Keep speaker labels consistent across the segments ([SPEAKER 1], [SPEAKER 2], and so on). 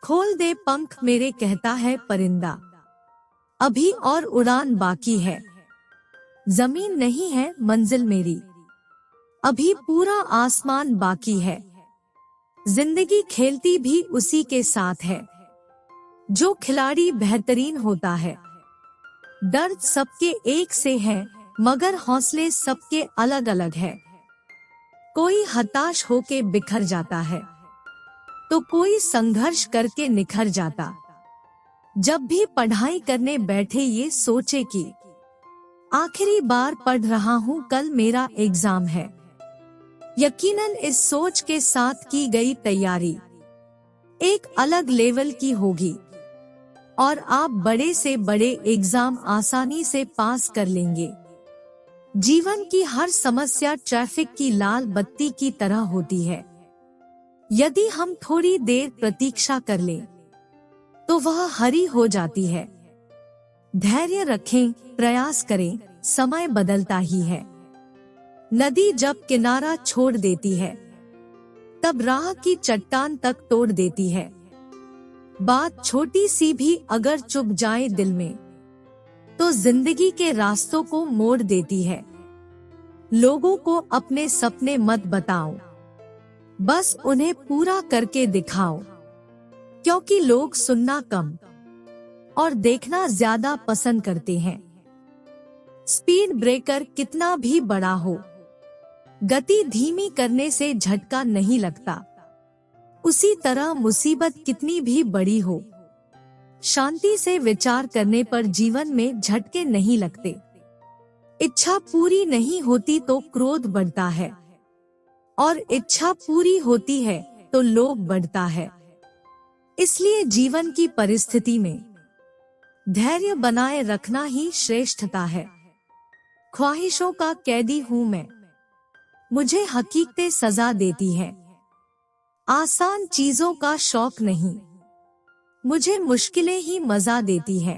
[SPEAKER 1] खोल दे पंख मेरे कहता है परिंदा, अभी और उड़ान बाकी है। जमीन नहीं है मंजिल मेरी, अभी पूरा आसमान बाकी है। जिंदगी खेलती भी उसी के साथ है, जो खिलाड़ी बेहतरीन होता है। दर्द सबके एक से है, मगर हौसले सबके अलग अलग है। कोई हताश होके बिखर जाता है, तो कोई संघर्ष करके निखर जाता। जब भी पढ़ाई करने बैठे ये सोचे कि आखिरी बार पढ़ रहा हूँ, कल मेरा एग्जाम है। यकीनन इस सोच के साथ की गई तैयारी एक अलग लेवल की होगी और आप बड़े से बड़े एग्जाम आसानी से पास कर लेंगे। जीवन की हर समस्या ट्रैफिक की लाल बत्ती की तरह होती है। यदि हम थोड़ी देर प्रतीक्षा कर लें, तो वह हरी हो जाती है। धैर्य रखें, प्रयास करें, समय बदलता ही है। नदी जब किनारा छोड़ देती है, तब राह की चट्टान तक तोड़ देती है। बात छोटी सी भी अगर चुभ जाए दिल में, तो जिंदगी के रास्तों को मोड़ देती है। लोगों को अपने सपने मत बताओ, बस उन्हें पूरा करके दिखाओ, क्योंकि लोग सुनना कम और देखना ज्यादा पसंद करते हैं। स्पीड ब्रेकर कितना भी बड़ा हो, गति धीमी करने से झटका नहीं लगता। उसी तरह मुसीबत कितनी भी बड़ी हो, शांति से विचार करने पर जीवन में झटके नहीं लगते। इच्छा पूरी नहीं होती तो क्रोध बढ़ता है, और इच्छा पूरी होती है तो लोभ बढ़ता है। इसलिए जीवन की परिस्थिति में धैर्य बनाए रखना ही श्रेष्ठता है। ख्वाहिशों का कैदी हूँ मैं, मुझे हकीकतें सजा देती है। आसान चीजों का शौक नहीं, मुझे मुश्किलें ही मजा देती है।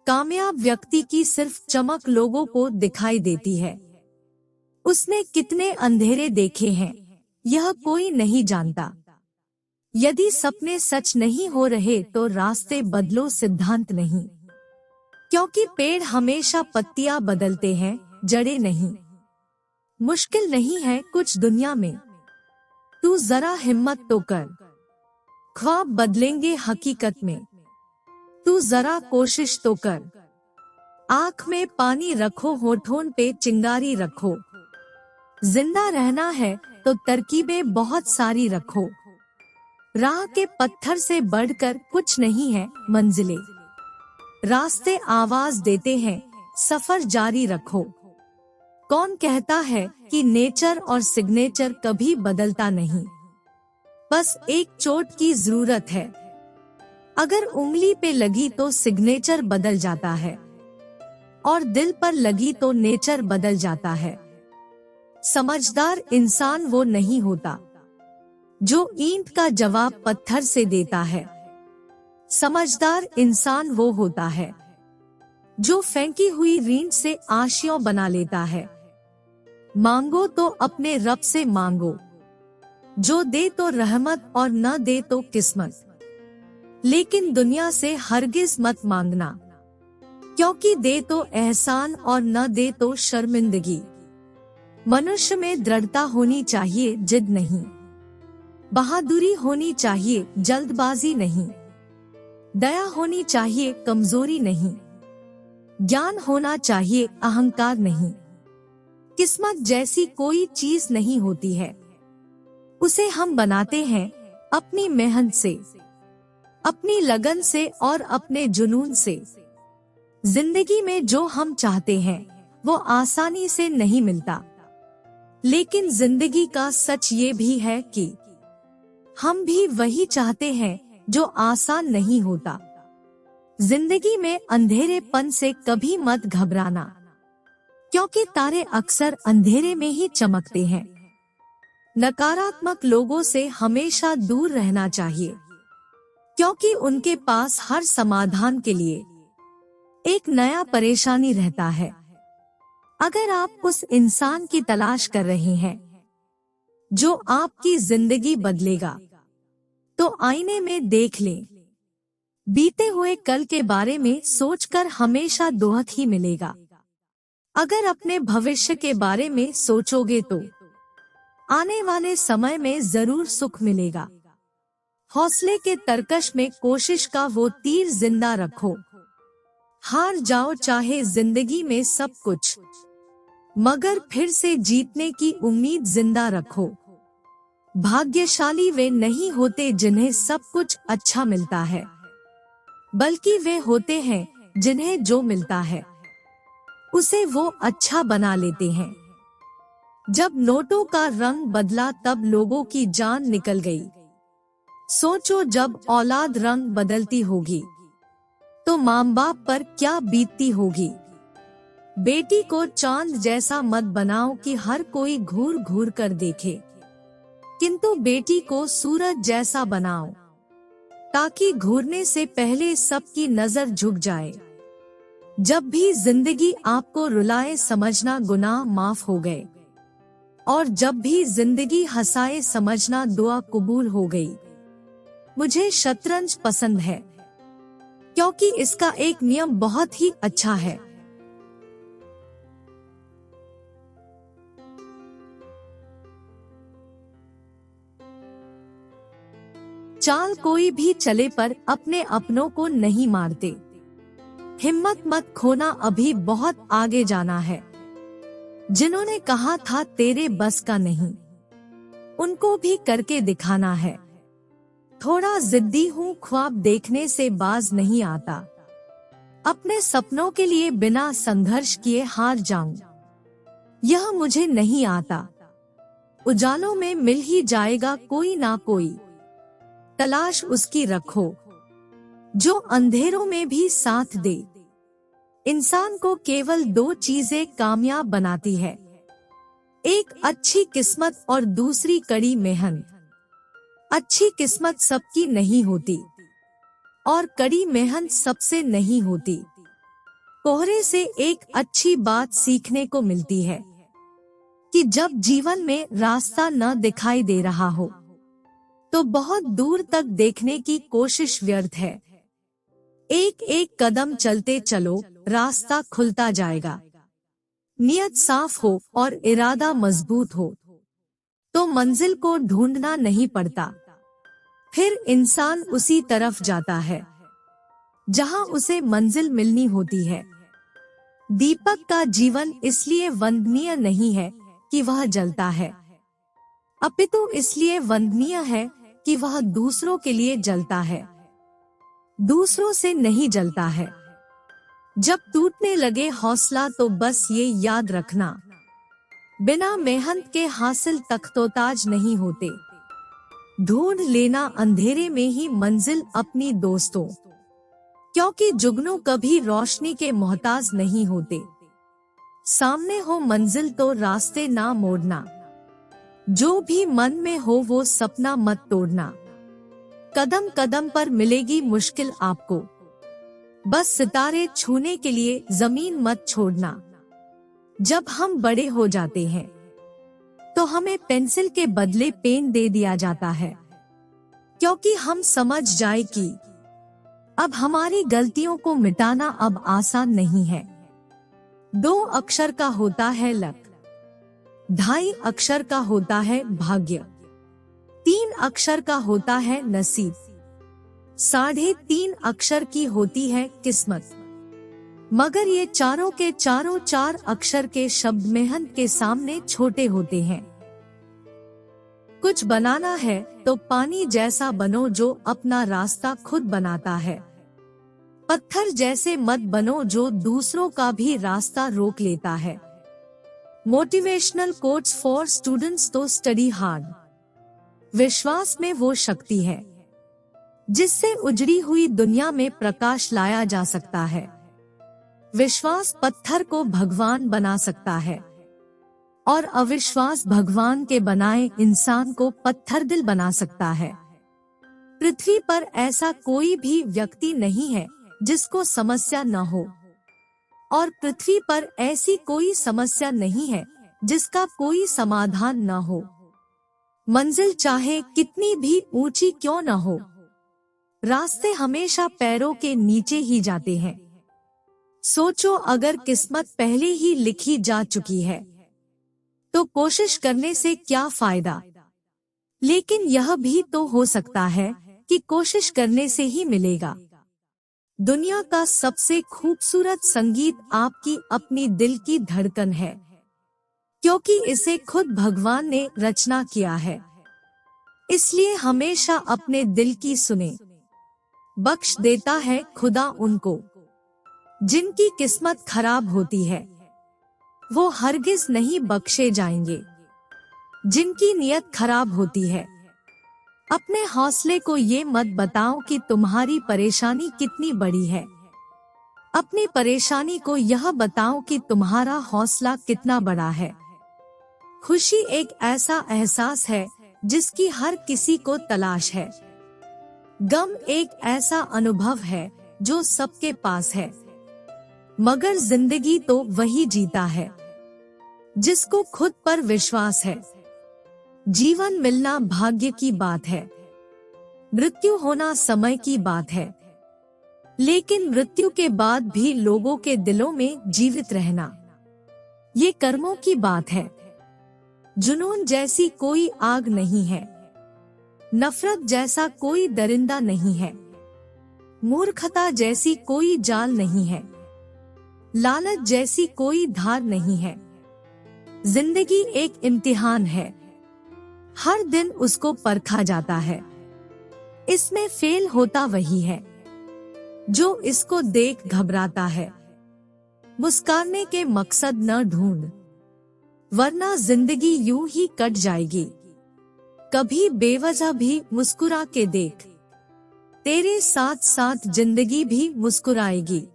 [SPEAKER 1] कामयाब व्यक्ति की सिर्फ चमक लोगों को दिखाई देती है। उसने कितने अंधेरे देखे हैं, यह कोई नहीं जानता। यदि सपने सच नहीं हो रहे तो रास्ते बदलो, सिद्धांत नहीं। क्योंकि पेड़ हमेशा पत्तियां बदलते हैं, जड़ें नहीं। मुश्किल नहीं है कुछ दुनिया में, तू जरा हिम्मत तो कर। ख्वाब बदलेंगे हकीकत में, तू जरा कोशिश तो कर। आँख में पानी रखो, होठों पे चिंगारी रखो। जिंदा रहना है तो तरकीबें बहुत सारी रखो। राह के पत्थर से बढ़कर कुछ नहीं है मंजिलें। रास्ते आवाज देते हैं, सफर जारी रखो। कौन कहता है कि नेचर और सिग्नेचर कभी बदलता नहीं? बस एक चोट की जरूरत है। अगर उंगली पे लगी तो सिग्नेचर बदल जाता है, और दिल पर लगी तो नेचर बदल जाता है। समझदार इंसान वो नहीं होता जो ईंट का जवाब पत्थर से देता है। समझदार इंसान वो होता है जो फेंकी हुई रींट से आशियों बना लेता है। मांगो तो अपने रब से मांगो, जो दे तो रहमत और न दे तो किस्मत। लेकिन दुनिया से हरगिज मत मांगना, क्योंकि दे तो एहसान और न दे तो शर्मिंदगी। मनुष्य में दृढ़ता होनी चाहिए, जिद नहीं। बहादुरी होनी चाहिए, जल्दबाजी नहीं। दया होनी चाहिए, कमजोरी नहीं। ज्ञान होना चाहिए, अहंकार नहीं। किस्मत जैसी कोई चीज नहीं होती है, उसे हम बनाते हैं अपनी मेहनत से, अपनी लगन से और अपने जुनून से। जिंदगी में जो हम चाहते हैं वो आसानी से नहीं मिलता, लेकिन जिंदगी का सच ये भी है कि हम भी वही चाहते हैं जो आसान नहीं होता। जिंदगी में अंधेरेपन से कभी मत घबराना, क्योंकि तारे अक्सर अंधेरे में ही चमकते हैं। नकारात्मक लोगों से हमेशा दूर रहना चाहिए, क्योंकि उनके पास हर समाधान के लिए एक नया परेशानी रहता है। अगर आप उस इंसान की तलाश कर रहे हैं जो आपकी जिंदगी बदलेगा, तो तो आईने में देख ले। बीते हुए कल के बारे में सोचकर हमेशा दुख ही मिलेगा। अगर अपने भविष्य के बारे में सोचोगे तो आने वाले समय में जरूर सुख मिलेगा। हौसले के तरकश में कोशिश का वो तीर जिंदा रखो। हार जाओ चाहे जिंदगी में सब कुछ, मगर फिर से जीतने की उम्मीद जिंदा रखो। भाग्यशाली वे नहीं होते जिन्हें सब कुछ अच्छा मिलता है, बल्कि वे होते हैं जिन्हें जो मिलता है उसे वो अच्छा बना लेते हैं। जब नोटों का रंग बदला तब लोगों की जान निकल गई। सोचो जब औलाद रंग बदलती होगी तो माँ बाप पर क्या बीतती होगी। बेटी को चांद जैसा मत बनाओ कि हर कोई घूर घूर कर देखे, किंतु बेटी को सूरज जैसा बनाओ ताकि घूरने से पहले सबकी नजर झुक जाए। जब भी जिंदगी आपको रुलाए समझना गुनाह माफ हो गए, और जब भी जिंदगी हंसाए समझना दुआ कबूल हो गई। मुझे शतरंज पसंद है क्योंकि इसका एक नियम बहुत ही अच्छा है। चाल कोई भी चले पर अपने अपनों को नहीं मारते। हिम्मत मत खोना, अभी बहुत आगे जाना है। जिन्होंने कहा था तेरे बस का नहीं, उनको भी करके दिखाना है। थोड़ा जिद्दी हूँ, ख्वाब देखने से बाज नहीं आता। अपने सपनों के लिए बिना संघर्ष किए हार जाऊं, यह मुझे नहीं आता। उजालों में मिल ही जाएगा कोई ना कोई, तलाश उसकी रखो जो अंधेरों में भी साथ दे। इंसान को केवल दो चीजें कामयाब बनाती है, एक अच्छी किस्मत और दूसरी कड़ी मेहनत। अच्छी किस्मत सबकी नहीं होती और कड़ी मेहनत सबसे नहीं होती। कोहरे से एक अच्छी बात सीखने को मिलती है कि जब जीवन में रास्ता न दिखाई दे रहा हो तो बहुत दूर तक देखने की कोशिश व्यर्थ है। एक एक कदम चलते चलो, रास्ता खुलता जाएगा। नियत साफ हो और इरादा मजबूत हो तो मंजिल को ढूंढना नहीं पड़ता। फिर इंसान उसी तरफ जाता है जहां उसे मंजिल मिलनी होती है। दीपक का जीवन इसलिए वंदनीय नहीं है कि वह जलता है, अपितु इसलिए वंदनीय है कि वह दूसरों के लिए जलता है, दूसरों से नहीं जलता है। जब टूटने लगे हौसला तो बस ये याद रखना, बिना मेहनत के हासिल तख्तोताज नहीं होते। ढूंढ लेना अंधेरे में ही मंजिल अपनी दोस्तों, क्योंकि जुगनू कभी रोशनी के मोहताज नहीं होते। सामने हो मंजिल तो रास्ते ना मोड़ना, जो भी मन में हो वो सपना मत तोड़ना। कदम कदम पर मिलेगी मुश्किल आपको, बस सितारे छूने के लिए जमीन मत छोड़ना। जब हम बड़े हो जाते हैं तो हमें पेंसिल के बदले पेन दे दिया जाता है, क्योंकि हम समझ जाए कि अब हमारी गलतियों को मिटाना अब आसान नहीं है। 2 अक्षर का होता है लक, 2.5 अक्षर का होता है भाग्य, 3 अक्षर का होता है नसीब, 3.5 अक्षर की होती है किस्मत। मगर ये चारों के चारों 4 अक्षर के शब्द मेहनत के सामने छोटे होते हैं। कुछ बनाना है तो पानी जैसा बनो जो अपना रास्ता खुद बनाता है। पत्थर जैसे मत बनो जो दूसरों का भी रास्ता रोक लेता है। मोटिवेशनल कोट्स फॉर स्टूडेंट्स तो स्टडी हार्ड। विश्वास में वो शक्ति है जिससे उजड़ी हुई दुनिया में प्रकाश लाया जा सकता है। विश्वास पत्थर को भगवान बना सकता है और अविश्वास भगवान के बनाए इंसान को पत्थर दिल बना सकता है। पृथ्वी पर ऐसा कोई भी व्यक्ति नहीं है जिसको समस्या न हो, और पृथ्वी पर ऐसी कोई समस्या नहीं है जिसका कोई समाधान न हो। मंजिल चाहे कितनी भी ऊंची क्यों न हो, रास्ते हमेशा पैरों के नीचे ही जाते हैं। सोचो अगर किस्मत पहले ही लिखी जा चुकी है तो कोशिश करने से क्या फायदा। लेकिन यह भी तो हो सकता है कि कोशिश करने से ही मिलेगा। दुनिया का सबसे खूबसूरत संगीत आपकी अपनी दिल की धड़कन है, क्योंकि इसे खुद भगवान ने रचना किया है। इसलिए हमेशा अपने दिल की सुने। बख्श देता है खुदा उनको जिनकी किस्मत खराब होती है, वो हरगिज नहीं बख्शे जाएंगे जिनकी नियत खराब होती है। अपने हौसले को ये मत बताओ कि तुम्हारी परेशानी कितनी बड़ी है, अपनी परेशानी को यह बताओ कि तुम्हारा हौसला कितना बड़ा है। खुशी एक ऐसा एहसास है जिसकी हर किसी को तलाश है। गम एक ऐसा अनुभव है जो सबके पास है, मगर जिंदगी तो वही जीता है जिसको खुद पर विश्वास है। जीवन मिलना भाग्य की बात है, मृत्यु होना समय की बात है, लेकिन मृत्यु के बाद भी लोगों के दिलों में जीवित रहना ये कर्मों की बात है। जुनून जैसी कोई आग नहीं है, नफरत जैसा कोई दरिंदा नहीं है, मूर्खता जैसी कोई जाल नहीं है, लालच जैसी कोई धार नहीं है। जिंदगी एक इम्तिहान है, हर दिन उसको परखा जाता है। इसमें फेल होता वही है जो इसको देख घबराता है। मुस्काने के मकसद न ढूंढ, वरना जिंदगी यूं ही कट जाएगी। कभी बेवजह भी मुस्कुरा के देख, तेरे साथ साथ जिंदगी भी मुस्कुराएगी।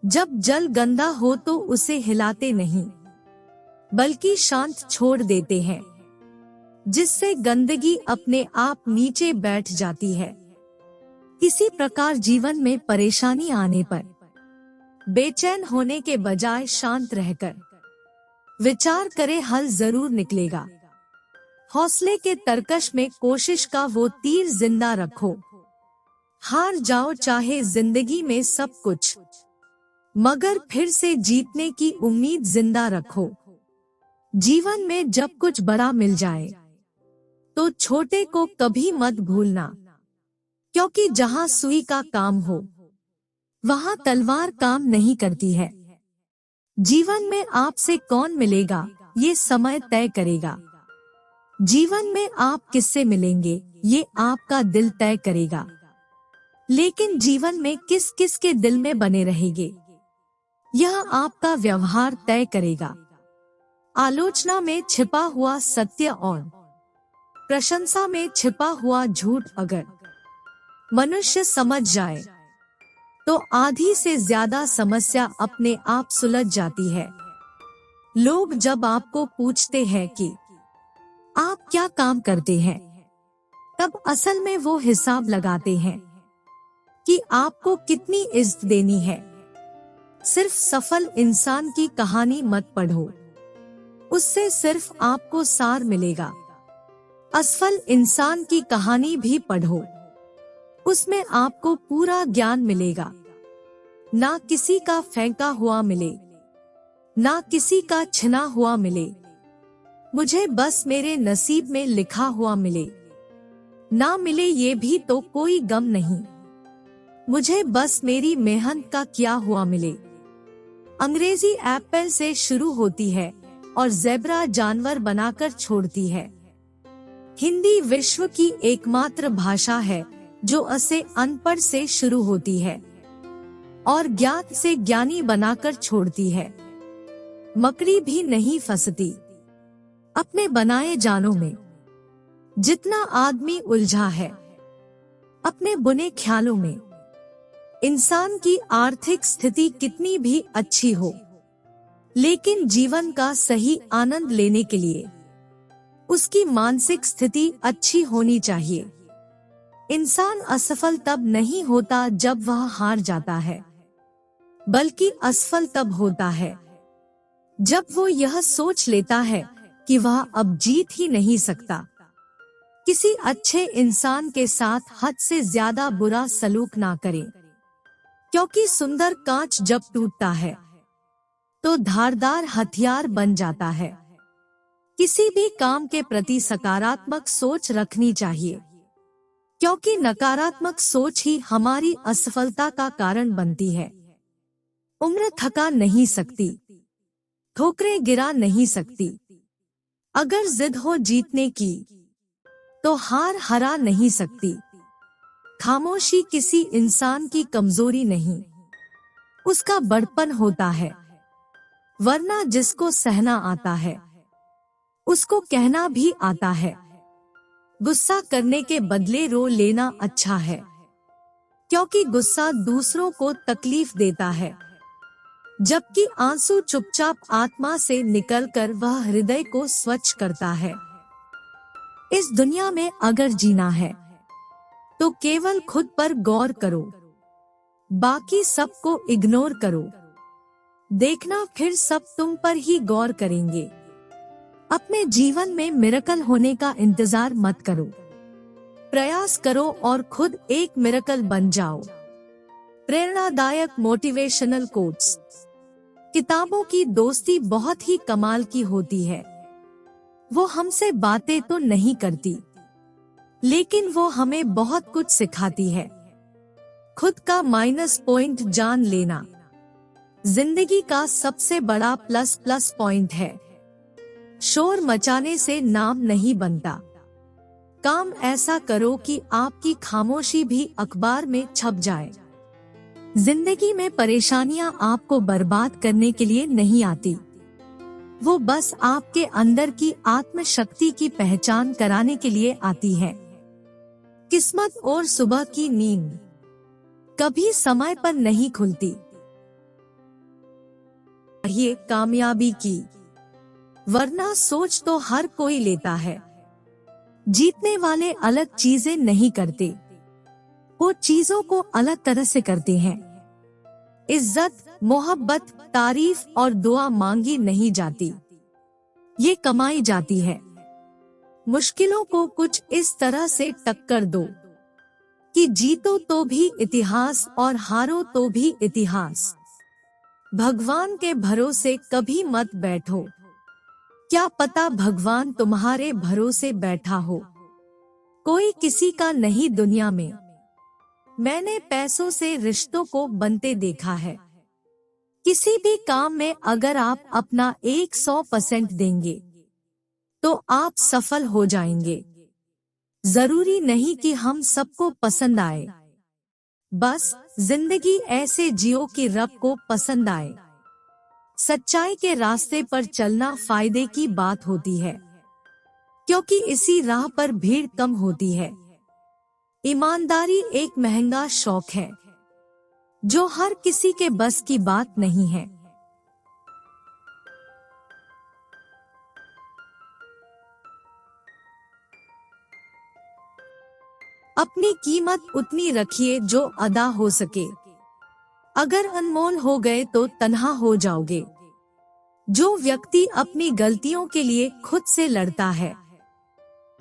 [SPEAKER 1] जब जल गंदा हो तो उसे हिलाते नहीं, बल्कि शांत छोड़ देते हैं, जिससे गंदगी अपने आप नीचे बैठ जाती है। इसी प्रकार जीवन में परेशानी आने पर बेचैन होने के बजाय शांत रहकर विचार करे, हल जरूर निकलेगा। हौसले के तरकश में कोशिश का वो तीर जिंदा रखो। हार जाओ चाहे जिंदगी में सब कुछ, मगर फिर से जीतने की उम्मीद जिंदा रखो। जीवन में जब कुछ बड़ा मिल जाए तो छोटे को कभी मत भूलना, क्योंकि जहां सुई का काम हो वहां तलवार काम नहीं करती है। जीवन में आपसे कौन मिलेगा ये समय तय करेगा। जीवन में आप किससे मिलेंगे ये आपका दिल तय करेगा। लेकिन जीवन में किस किस के दिल में बने रहेंगे यह आपका व्यवहार तय करेगा। आलोचना में छिपा हुआ सत्य और प्रशंसा में छिपा हुआ झूठ अगर मनुष्य समझ जाए तो आधी से ज्यादा समस्या अपने आप सुलझ जाती है। लोग जब आपको पूछते हैं कि आप क्या काम करते हैं, तब असल में वो हिसाब लगाते हैं कि आपको कितनी इज्जत देनी है। सिर्फ सफल इंसान की कहानी मत पढ़ो, उससे सिर्फ आपको सार मिलेगा। असफल इंसान की कहानी भी पढ़ो, उसमें आपको पूरा ज्ञान मिलेगा। ना किसी का फेंका हुआ मिले, ना किसी का छिना हुआ मिले, मुझे बस मेरे नसीब में लिखा हुआ मिले। ना मिले ये भी तो कोई गम नहीं, मुझे बस मेरी मेहनत का किया हुआ मिले। अंग्रेजी एप्पल से शुरू होती है और ज़ेब्रा जानवर बनाकर छोड़ती है। हिंदी विश्व की एकमात्र भाषा है जो असे अनपढ़ से शुरू होती है और ज्ञात से ज्ञानी बनाकर छोड़ती है। मकड़ी भी नहीं फंसती अपने बनाए जानों में, जितना आदमी उलझा है अपने बुने ख्यालों में। इंसान की आर्थिक स्थिति कितनी भी अच्छी हो, लेकिन जीवन का सही आनंद लेने के लिए उसकी मानसिक स्थिति अच्छी होनी चाहिए। इंसान असफल तब नहीं होता जब वह हार जाता है, बल्कि असफल तब होता है जब वो यह सोच लेता है कि वह अब जीत ही नहीं सकता। किसी अच्छे इंसान के साथ हद से ज्यादा बुरा सलूक ना करें, क्योंकि सुंदर कांच जब टूटता है तो धारदार हथियार बन जाता है। किसी भी काम के प्रति सकारात्मक सोच रखनी चाहिए, क्योंकि नकारात्मक सोच ही हमारी असफलता का कारण बनती है। उम्र थका नहीं सकती, ठोकरें गिरा नहीं सकती। अगर जिद हो जीतने की तो हार हरा नहीं सकती। खामोशी किसी इंसान की कमजोरी नहीं, उसका बड़पन होता है। वरना जिसको सहना आता है उसको कहना भी आता है। गुस्सा करने के बदले रो लेना अच्छा है, क्योंकि गुस्सा दूसरों को तकलीफ देता है, जबकि आंसू चुपचाप आत्मा से निकलकर वह हृदय को स्वच्छ करता है। इस दुनिया में अगर जीना है तो केवल खुद पर गौर करो, बाकी सबको इग्नोर करो। देखना फिर सब तुम पर ही गौर करेंगे। अपने जीवन में मिरेकल होने का इंतजार मत करो, प्रयास करो और खुद एक मिरेकल बन जाओ। प्रेरणादायक मोटिवेशनल कोट्स। किताबों की दोस्ती बहुत ही कमाल की होती है। वो हमसे बातें तो नहीं करती, लेकिन वो हमें बहुत कुछ सिखाती है। खुद का माइनस पॉइंट जान लेना जिंदगी का सबसे बड़ा प्लस पॉइंट है। शोर मचाने से नाम नहीं बनता। काम ऐसा करो कि आपकी खामोशी भी अखबार में छप जाए। जिंदगी में परेशानियां आपको बर्बाद करने के लिए नहीं आती, वो बस आपके अंदर की आत्मशक्ति की पहचान कराने के लिए आती है। किस्मत और सुबह की नींद कभी समय पर नहीं खुलती। ये कामयाबी की, वरना सोच तो हर कोई लेता है। जीतने वाले अलग चीजें नहीं करते, वो चीजों को अलग तरह से करते हैं। इज्जत, मोहब्बत, तारीफ और दुआ मांगी नहीं जाती, ये कमाई जाती है। मुश्किलों को कुछ इस तरह से टक्कर दो कि जीतो तो भी इतिहास और हारो तो भी इतिहास। भगवान के भरोसे कभी मत बैठो, क्या पता भगवान तुम्हारे भरोसे बैठा हो। कोई किसी का नहीं दुनिया में। मैंने पैसों से रिश्तों को बनते देखा है। किसी भी काम में अगर आप अपना 100% देंगे तो आप सफल हो जाएंगे। जरूरी नहीं कि हम सबको पसंद आए, बस जिंदगी ऐसे जियो कि रब को पसंद आए। सच्चाई के रास्ते पर चलना फायदे की बात होती है, क्योंकि इसी राह पर भीड़ कम होती है। ईमानदारी एक महंगा शौक है जो हर किसी के बस की बात नहीं है। अपनी कीमत उतनी रखिए जो अदा हो सके। अगर अनमोल हो गए तो तन्हा हो जाओगे। जो व्यक्ति अपनी गलतियों के लिए खुद से लड़ता है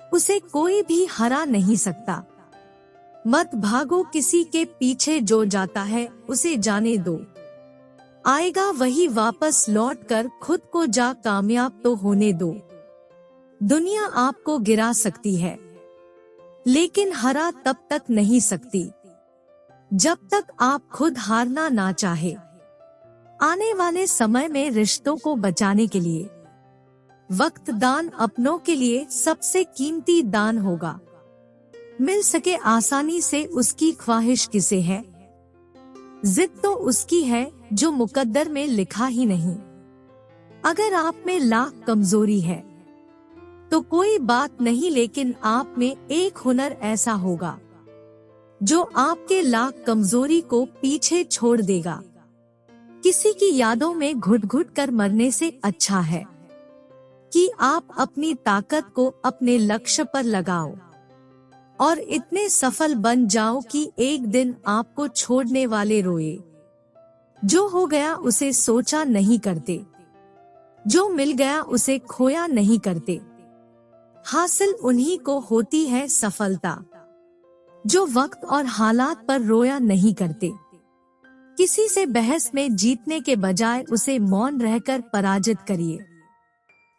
[SPEAKER 1] उसे कोई भी हरा नहीं सकता। मत भागो किसी के पीछे, जो जाता है उसे जाने दो। आएगा वही वापस लौटकर, खुद को जा कामयाब तो होने दो। दुनिया आपको गिरा सकती है लेकिन हरा तब तक नहीं सकती जब तक आप खुद हारना ना चाहे। आने वाले समय में रिश्तों को बचाने के लिए वक्त दान अपनों के लिए सबसे कीमती दान होगा। मिल सके आसानी से उसकी ख्वाहिश किसे है, जिद तो उसकी है जो मुकद्दर में लिखा ही नहीं। अगर आप में लाख कमजोरी है तो कोई बात नहीं, लेकिन आप में एक हुनर ऐसा होगा जो आपके लाख कमजोरी को पीछे छोड़ देगा। किसी की यादों में घुट घुट कर मरने से अच्छा है कि आप अपनी ताकत को अपने लक्ष्य पर लगाओ और इतने सफल बन जाओ कि एक दिन आपको छोड़ने वाले रोए। जो हो गया उसे सोचा नहीं करते, जो मिल गया उसे खोया नहीं करते। हासिल उन्हीं को होती है सफलता जो वक्त और हालात पर रोया नहीं करते। किसी से बहस में जीतने के बजाय उसे मौन रहकर पराजित करिए,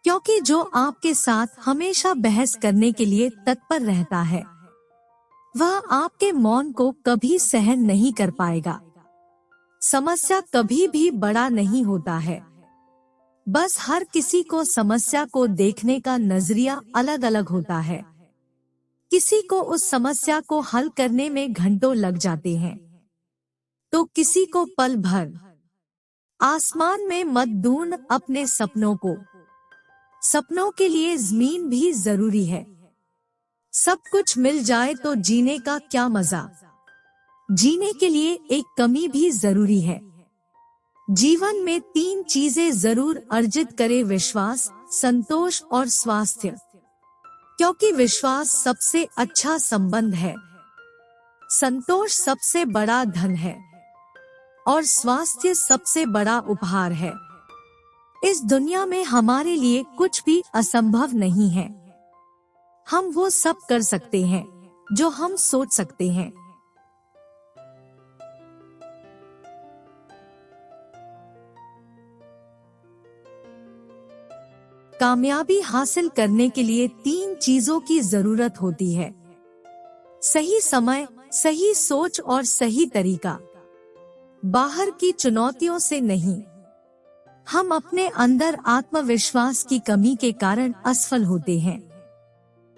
[SPEAKER 1] क्योंकि जो आपके साथ हमेशा बहस करने के लिए तत्पर रहता है वह आपके मौन को कभी सहन नहीं कर पाएगा। समस्या कभी भी बड़ा नहीं होता है, बस हर किसी को समस्या को देखने का नजरिया अलग अलग होता है। किसी को उस समस्या को हल करने में घंटों लग जाते हैं तो किसी को पल भर। आसमान में मत ढूंढ अपने सपनों को, सपनों के लिए जमीन भी जरूरी है। सब कुछ मिल जाए तो जीने का क्या मजा, जीने के लिए एक कमी भी जरूरी है। जीवन में 3 चीजें जरूर अर्जित करे, विश्वास, संतोष और स्वास्थ्य, क्योंकि विश्वास सबसे अच्छा संबंध है, संतोष सबसे बड़ा धन है और स्वास्थ्य सबसे बड़ा उपहार है। इस दुनिया में हमारे लिए कुछ भी असंभव नहीं है। हम वो सब कर सकते हैं जो हम सोच सकते हैं। कामयाबी हासिल करने के लिए 3 चीजों की जरूरत होती है, सही समय, सही सोच और सही तरीका। बाहर की चुनौतियों से नहीं, हम अपने अंदर आत्मविश्वास की कमी के कारण असफल होते हैं।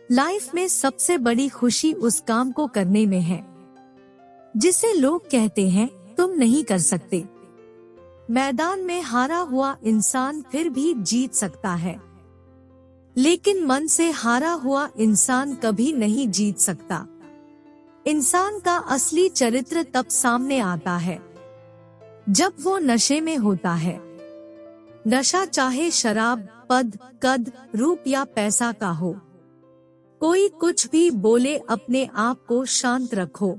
[SPEAKER 1] लाइफ में सबसे बड़ी खुशी उस काम को करने में है जिसे लोग कहते हैं तुम नहीं कर सकते। मैदान में हारा हुआ इंसान फिर भी जीत सकता है, लेकिन मन से हारा हुआ इंसान कभी नहीं जीत सकता। इंसान का असली चरित्र तब सामने आता है जब वो नशे में होता है। नशा चाहे शराब, पद, कद, रूप या पैसा का हो। कोई कुछ भी बोले, अपने आप को शांत रखो,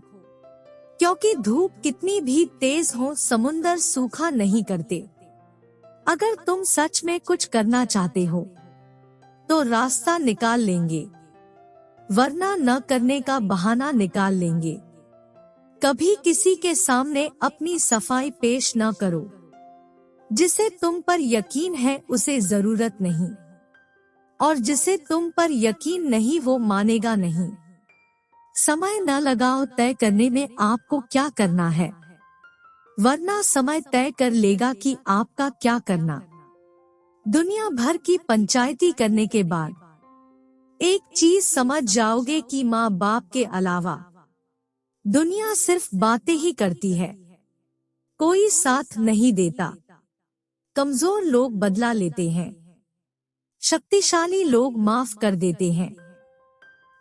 [SPEAKER 1] क्योंकि धूप कितनी भी तेज हो समुंदर सूखा नहीं करते। अगर तुम सच में कुछ करना चाहते हो तो रास्ता निकाल लेंगे, वरना न करने का बहाना निकाल लेंगे। कभी किसी के सामने अपनी सफाई पेश न करो, जिसे तुम पर यकीन है उसे जरूरत नहीं, और जिसे तुम पर यकीन नहीं वो मानेगा नहीं। समय न लगाओ तय करने में आपको क्या करना है, वरना समय तय कर लेगा कि आपका क्या करना। दुनिया भर की पंचायती करने के बाद एक चीज समझ जाओगे कि माँ बाप के अलावा दुनिया सिर्फ बातें ही करती है, कोई साथ नहीं देता। कमजोर लोग बदला लेते हैं, शक्तिशाली लोग माफ कर देते हैं,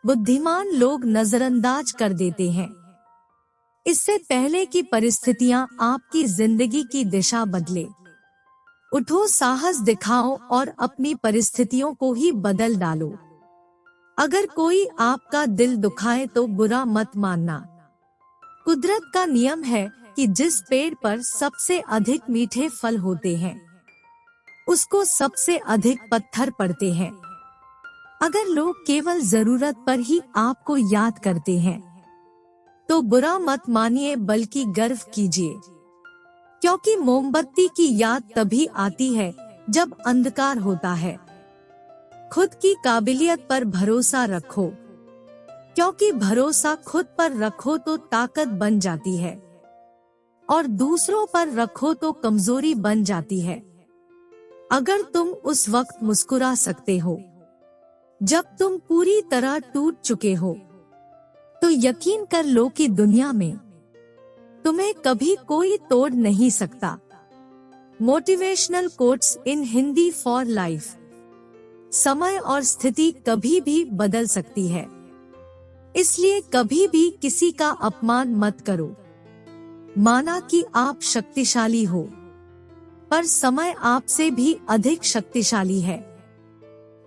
[SPEAKER 1] बुद्धिमान लोग नजरअंदाज कर देते हैं। इससे पहले कि परिस्थितियां आपकी जिंदगी की दिशा बदले, उठो, साहस दिखाओ और अपनी परिस्थितियों को ही बदल डालो। अगर कोई आपका दिल दुखाए तो बुरा मत मानना। कुदरत का नियम है कि जिस पेड़ पर सबसे अधिक मीठे फल होते हैं उसको सबसे अधिक पत्थर पड़ते हैं। अगर लोग केवल जरूरत पर ही आपको याद करते हैं तो बुरा मत मानिए, बल्कि गर्व कीजिए, क्योंकि मोमबत्ती की याद तभी आती है जब अंधकार होता है। खुद की काबिलियत पर भरोसा रखो, क्योंकि भरोसा खुद पर रखो तो ताकत बन जाती है और दूसरों पर रखो तो कमजोरी बन जाती है। अगर तुम उस वक्त मुस्कुरा सकते हो जब तुम पूरी तरह टूट चुके हो, तो यकीन कर लो कि दुनिया में तुम्हें कभी कोई तोड़ नहीं सकता। Motivational quotes in Hindi for life. समय और स्थिति कभी भी बदल सकती है, इसलिए कभी भी किसी का अपमान मत करो। माना कि आप शक्तिशाली हो, पर समय आपसे भी अधिक शक्तिशाली है।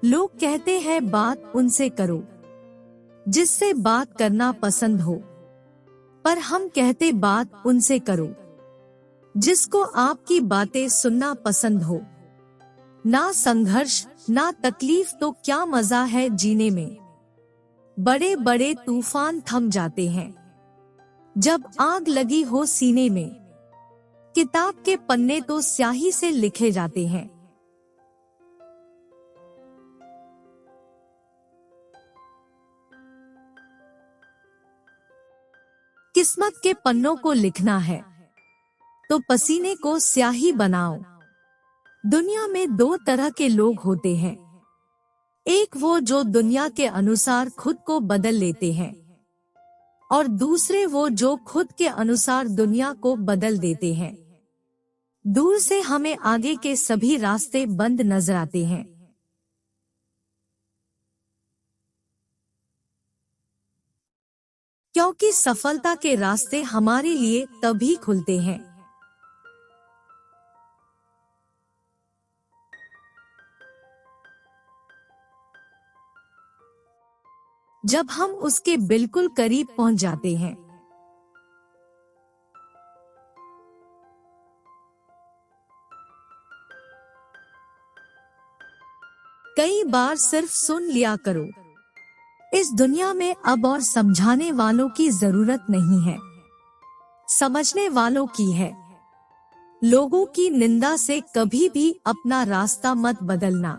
[SPEAKER 1] लोग कहते हैं बात उनसे करो जिससे बात करना पसंद हो, पर हम कहते बात उनसे करो जिसको आपकी बातें सुनना पसंद हो। ना संघर्ष, ना तकलीफ तो क्या मजा है जीने में। बड़े बड़े तूफान थम जाते हैं जब आग लगी हो सीने में। किताब के पन्ने तो स्याही से लिखे जाते हैं। किस्मत के पन्नों को लिखना है तो पसीने को स्याही बनाओ। दुनिया में दो तरह के लोग होते हैं, एक वो जो दुनिया के अनुसार खुद को बदल लेते हैं और दूसरे वो जो खुद के अनुसार दुनिया को बदल देते हैं। दूर से हमें आगे के सभी रास्ते बंद नजर आते हैं, क्योंकि सफलता के रास्ते हमारे लिए तभी खुलते हैं जब हम उसके बिल्कुल करीब पहुंच जाते हैं। कई बार सिर्फ सुन लिया करो। इस दुनिया में अब और समझाने वालों की जरूरत नहीं है, समझने वालों की है। लोगों की निंदा से कभी भी अपना रास्ता मत बदलना,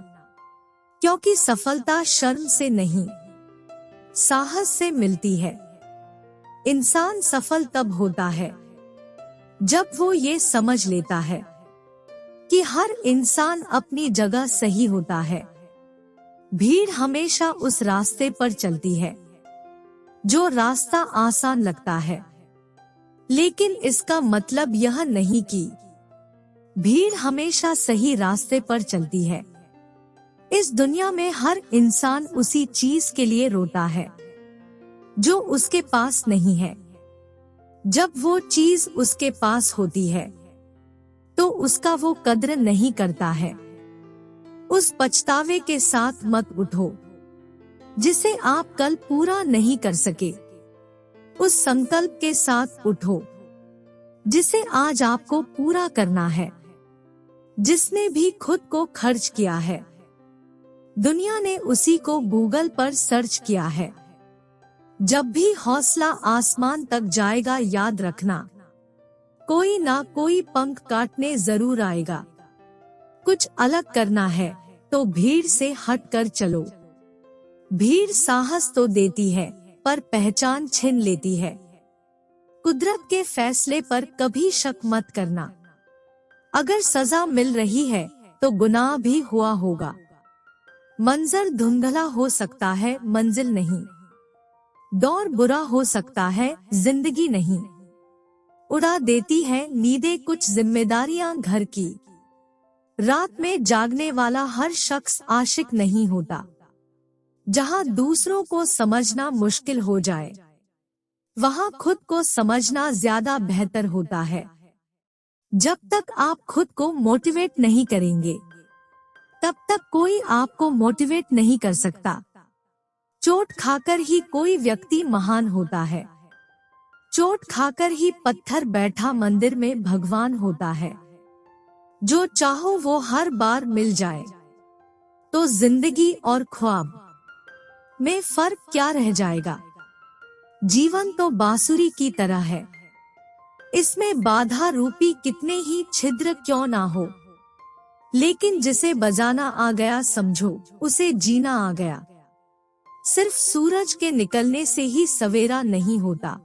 [SPEAKER 1] क्योंकि सफलता शर्म से नहीं, साहस से मिलती है। इंसान सफल तब होता है जब वो ये समझ लेता है कि हर इंसान अपनी जगह सही होता है। भीड़ हमेशा उस रास्ते पर चलती है जो रास्ता आसान लगता है, लेकिन इसका मतलब यह नहीं कि भीड़ हमेशा सही रास्ते पर चलती है। इस दुनिया में हर इंसान उसी चीज के लिए रोता है जो उसके पास नहीं है। जब वो चीज उसके पास होती है तो उसका वो कद्र नहीं करता है। उस पछतावे के साथ मत उठो जिसे आप कल पूरा नहीं कर सके। उस संकल्प के साथ उठो जिसे आज आपको पूरा करना है। जिसने भी खुद को खर्च किया है, दुनिया ने उसी को गूगल पर सर्च किया है। जब भी हौसला आसमान तक जाएगा, याद रखना कोई ना कोई पंख काटने जरूर आएगा। कुछ अलग करना है तो भीड़ से हटकर चलो। भीड़ साहस तो देती है पर पहचान छीन लेती है। कुदरत के फैसले पर कभी शक मत करना। अगर सजा मिल रही है तो गुनाह भी हुआ होगा। मंजर धुंधला हो सकता है, मंजिल नहीं। दौर बुरा हो सकता है, जिंदगी नहीं। उड़ा देती है नींदें कुछ जिम्मेदारियां घर की। रात में जागने वाला हर शख्स आशिक नहीं होता। जहां दूसरों को समझना मुश्किल हो जाए, वहां खुद को समझना ज्यादा बेहतर होता है। जब तक आप खुद को मोटिवेट नहीं करेंगे, तब तक कोई आपको मोटिवेट नहीं कर सकता। चोट खाकर ही कोई व्यक्ति महान होता है। चोट खाकर ही पत्थर बैठा मंदिर में भगवान होता है। जो चाहो वो हर बार मिल जाए तो जिंदगी और ख्वाब में फर्क क्या रह जाएगा। जीवन तो बांसुरी की तरह है, इसमें बाधा रूपी कितने ही छिद्र क्यों ना हो, लेकिन जिसे बजाना आ गया समझो उसे जीना आ गया। सिर्फ सूरज के निकलने से ही सवेरा नहीं होता,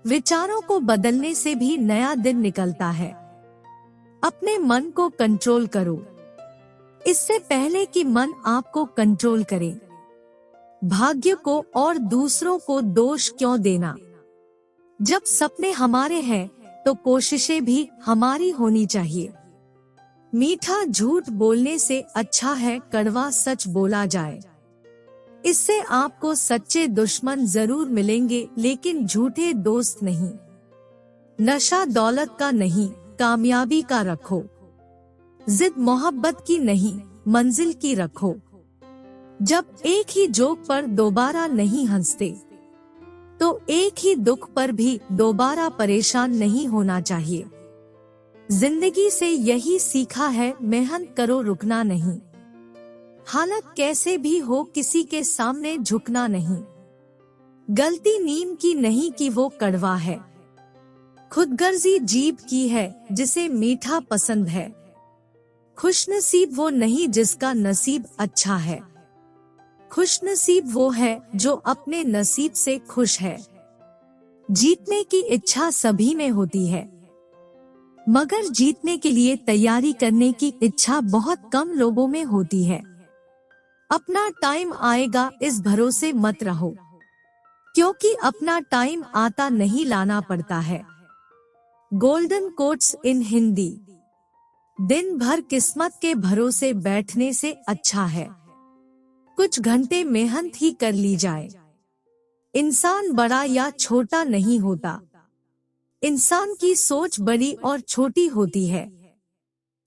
[SPEAKER 1] विचारों को बदलने से भी नया दिन निकलता है। अपने मन को कंट्रोल करो इससे पहले कि मन आपको कंट्रोल करे। भाग्य को और दूसरों को दोष क्यों देना। जब सपने हमारे हैं तो कोशिशें भी हमारी होनी चाहिए। मीठा झूठ बोलने से अच्छा है कड़वा सच बोला जाए। इससे आपको सच्चे दुश्मन जरूर मिलेंगे, लेकिन झूठे दोस्त नहीं। नशा दौलत का नहीं, कामयाबी का रखो। जिद मोहब्बत की नहीं, मंजिल की रखो। जब एक ही जोक पर दोबारा नहीं हंसते, तो एक ही दुख पर भी दोबारा परेशान नहीं होना चाहिए। जिंदगी से यही सीखा है, मेहनत करो रुकना नहीं। हालत कैसे भी हो किसी के सामने झुकना नहीं। गलती नीम की नहीं कि वो कड़वा है, खुदगर्जी जीभ की है जिसे मीठा पसंद है। खुशनसीब वो नहीं जिसका नसीब अच्छा है, खुशनसीब वो है जो अपने नसीब से खुश है। जीतने की इच्छा सभी में होती है, मगर जीतने के लिए तैयारी करने की इच्छा बहुत कम लोगों में होती है। अपना टाइम आएगा इस भरोसे मत रहो, क्योंकि अपना टाइम आता नहीं लाना पड़ता है। Golden quotes in Hindi. दिन भर किस्मत के भरोसे बैठने से अच्छा है कुछ घंटे मेहनत ही कर ली जाए। इंसान बड़ा या छोटा नहीं होता, इंसान की सोच बड़ी और छोटी होती है।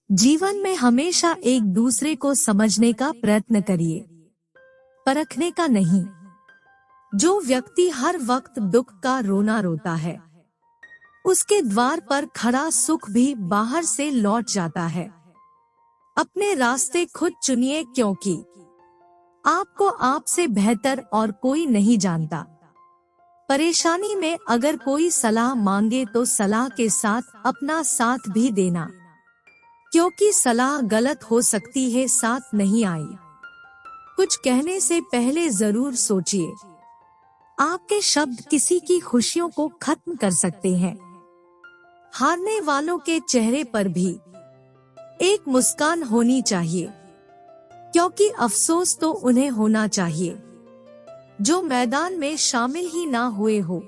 [SPEAKER 1] जीवन में हमेशा एक दूसरे को समझने का प्रयत्न करिए, परखने का नहीं। जो व्यक्ति हर वक्त दुख का रोना रोता है, उसके द्वार पर खड़ा सुख भी बाहर से लौट जाता है। अपने रास्ते खुद चुनिए, क्योंकि आपको आपसे बेहतर और कोई नहीं जानता। परेशानी में अगर कोई सलाह मांगे तो सलाह के साथ अपना साथ भी देना, क्योंकि सलाह गलत हो सकती है, साथ नहीं आई। कुछ कहने से पहले जरूर सोचिए, आपके शब्द किसी की खुशियों को खत्म कर सकते हैं। हारने वालों के चेहरे पर भी एक मुस्कान होनी चाहिए, क्योंकि अफसोस तो उन्हें होना चाहिए जो मैदान में शामिल ही ना हुए हो।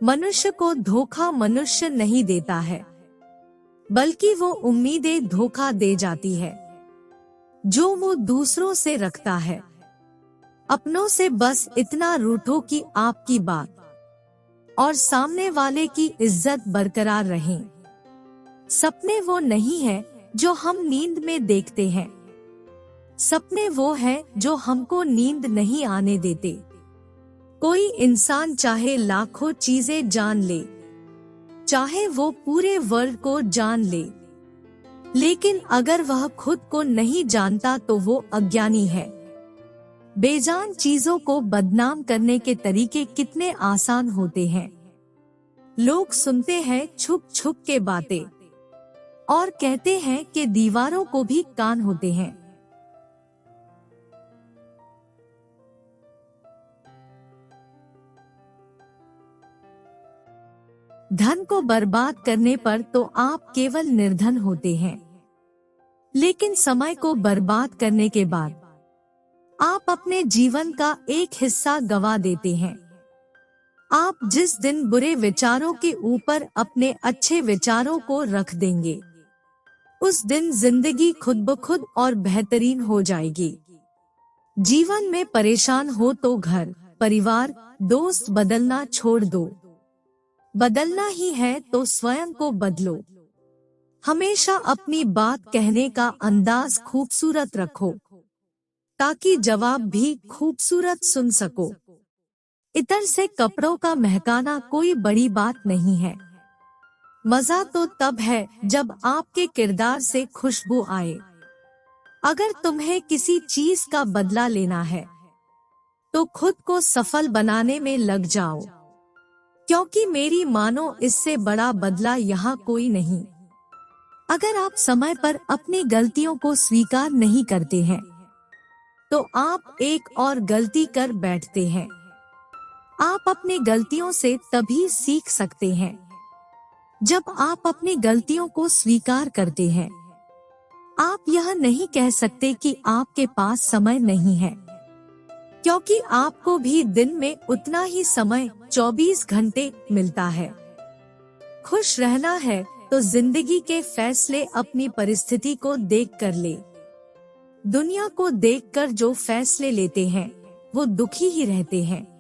[SPEAKER 1] मनुष्य को धोखा मनुष्य नहीं देता है, बल्कि वो उम्मीदें धोखा दे जाती है जो वो दूसरों से रखता है। अपनों से बस इतना रूठो कि आपकी बात और सामने वाले की इज्जत बरकरार रहे। सपने वो नहीं है जो हम नींद में देखते हैं, सपने वो है जो हमको नींद नहीं आने देते। कोई इंसान चाहे लाखों चीजें जान ले, चाहे वो पूरे वर्ल्ड को जान ले, लेकिन अगर वह खुद को नहीं जानता तो वो अज्ञानी है। बेजान चीजों को बदनाम करने के तरीके कितने आसान होते हैं। लोग सुनते हैं छुप छुप के बातें और कहते हैं कि दीवारों को भी कान होते हैं। धन को बर्बाद करने पर तो आप केवल निर्धन होते हैं, लेकिन समय को बर्बाद करने के बाद आप अपने जीवन का एक हिस्सा गवा देते हैं। आप जिस दिन बुरे विचारों के ऊपर अपने अच्छे विचारों को रख देंगे, उस दिन जिंदगी खुद ब खुद और बेहतरीन हो जाएगी। जीवन में परेशान हो तो घर, परिवार, दोस्त बदलना छोड़ दो। बदलना ही है तो स्वयं को बदलो। हमेशा अपनी बात कहने का अंदाज खूबसूरत रखो, ताकि जवाब भी खूबसूरत सुन सको। इतर से कपड़ों का महकाना कोई बड़ी बात नहीं है। मजा तो तब है जब आपके किरदार से खुशबू आए। अगर तुम्हें किसी चीज का बदला लेना है तो खुद को सफल बनाने में लग जाओ, क्योंकि मेरी मानो इससे बड़ा बदला यहाँ कोई नहीं। अगर आप समय पर अपनी गलतियों को स्वीकार नहीं करते हैं तो आप एक और गलती कर बैठते हैं। आप अपनी गलतियों से तभी सीख सकते हैं जब आप अपनी गलतियों को स्वीकार करते हैं। आप यह नहीं कह सकते कि आपके पास समय नहीं है, क्योंकि आपको भी दिन में उतना ही समय 24 घंटे मिलता है। खुश रहना है तो जिंदगी के फैसले अपनी परिस्थिति को देख कर ले। दुनिया को देखकर जो फैसले लेते हैं वो दुखी ही रहते हैं।